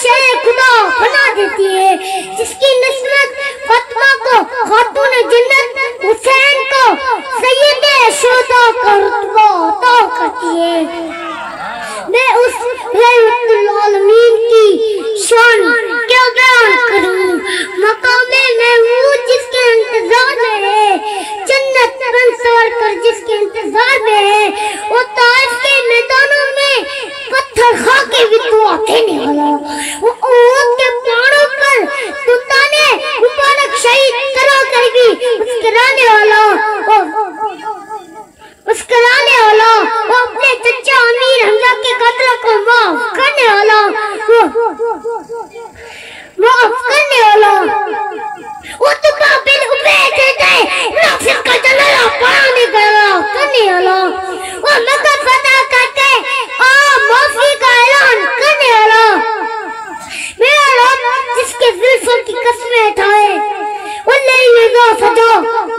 शय खुदा बना देती है, जिसकी नस्बत फातिमा को खातून जन्नत, हुसैन को सैयदे शुहदा का रुतबा अता करती है। मैं उस रहमतुल आलमीन की शान क्या बयान करूं, मकामे महमूद जिसके इंतजार में है, जन्नत बन सवार कर जिसके इंतजार में है, वो ताइफ के मैदानों में पत्थर खा के भी दुआ देने वाला, वो ऊँट के पहाड़ों पर तुताने मुबारक शहीद करा कर भी मुस्कुराने वाला, मुस्कुराने वाला, वो अपने चचा अमीर हमजा के कत्ल को माफ करने वाला, माफ करने वाला, वो तो काबिल उबैद है, नाफिस का जलाला पानी करने वाला, वो मक्का फतह करके माफी का ऐलान करने वाला, मेरा रब जिसके जुल्फों की कसमें उठाए,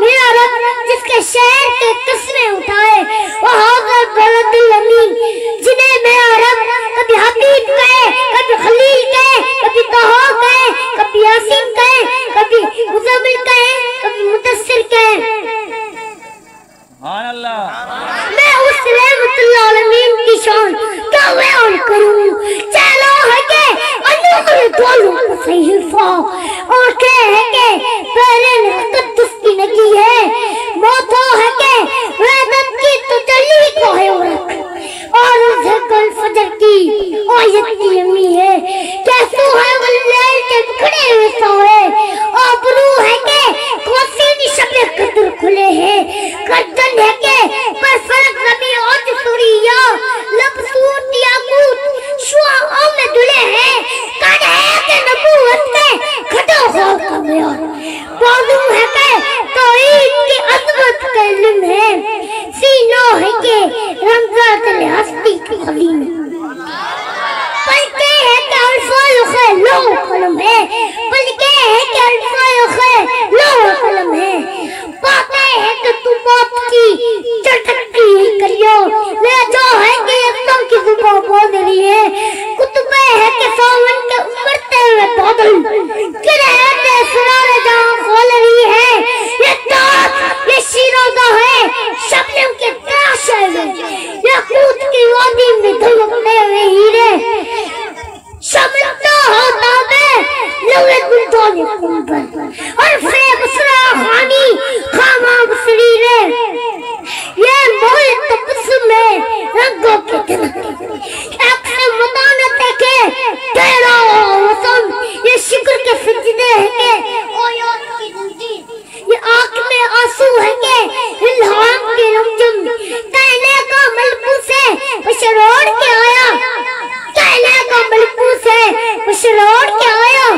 मेरा रब जिसके शहर के कस्में उठाए, वहां बलदुल अमीन जिन्हें मेरा रब कभी हबीब कहे, कभी खलील कहे, कभी तहा कहे, कभी यासीन कहे, कभी मुज़म्मिल कहे, कभी मुदस्सिर कहे। सुभान अल्लाह। मैं उस रहमतुल आलमीन की शान क्या बयान करूं, चलो है के अनूर दोलों सहीफा और के है के पहले तकद्दुस की नगी है, मौतो है के वहदत की तजल्ली को है और उसे कल फजर की आयत की अमी है, कैसो है वल्लैल के खड़े हुए सोए, आबरू है के कोसी शबे कदर खुले हैं, गर्दन है के पर फरक रबी और सूरिया लबसूत याकूत शुआ में दुले हैं, कान है के नबूवत के खड़ा हो का बयान, बाजू है के तौहीद की अज़मत का इल्म है, सीना है के रमज़ात हस्ती की खलील, पलके है के अल्फाज़ खे लो कलम है, पलके है के अल्फाज़ खे लो कलम है, बातें है कि तू बात की चटकी करियो, ले जो है कि एकदम की जुबान बोल रही है, कुतुबे है कि सावन के उमड़ते हुए बादल गिरहते सुनारे जहां खोल रही है, ये ताज ये शीरोज़ा है शबनम के तराशे में, याकूत की वादी में धमकते हुए हीरे, शमता होता है लवे गुलदाने कुंबर और फेब सरा खानी खामा बसरी रे, ये मोह तबस्सुम में रंगों के तिलक एक से मदानत है के तेरा वतन, ये शिक्र के सजदे है के ओ याद की दूजी, ये आँख में आंसू है के इल्हाम के रमजम, कहने का मलबूस है बशरोड़ के आया, कहने का मलबूस है बशरोड़ के आया,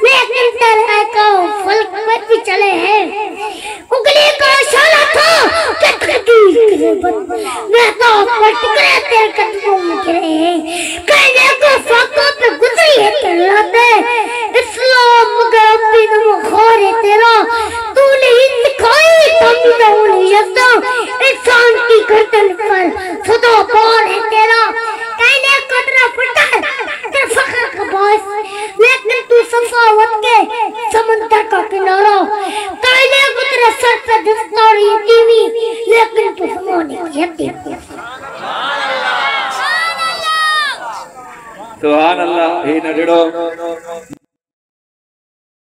लेकिन तरह का फलक पर भी चले हैं, उंगली का इशारा था मैं तो पटकरे तेरे कदमों में गिरे हैं, कहने को फाकों पे गुजरी है तेरे, इस्लाम मगर भी न मुखार है तेरा, तूने ही सिखाई तभी मैं उन्हें यज़्दा, इंसान की गर्दन पर खुदा पार है तेरा, कहने को तेरा फटा तेरा फख्र का बास, लेकिन तू सखावत के समंदर का किनारा, कहने को तेरा सर पे दस्तार यतीमी, लेकिन तू ज़माने की यतीम। सुभान अल्लाह।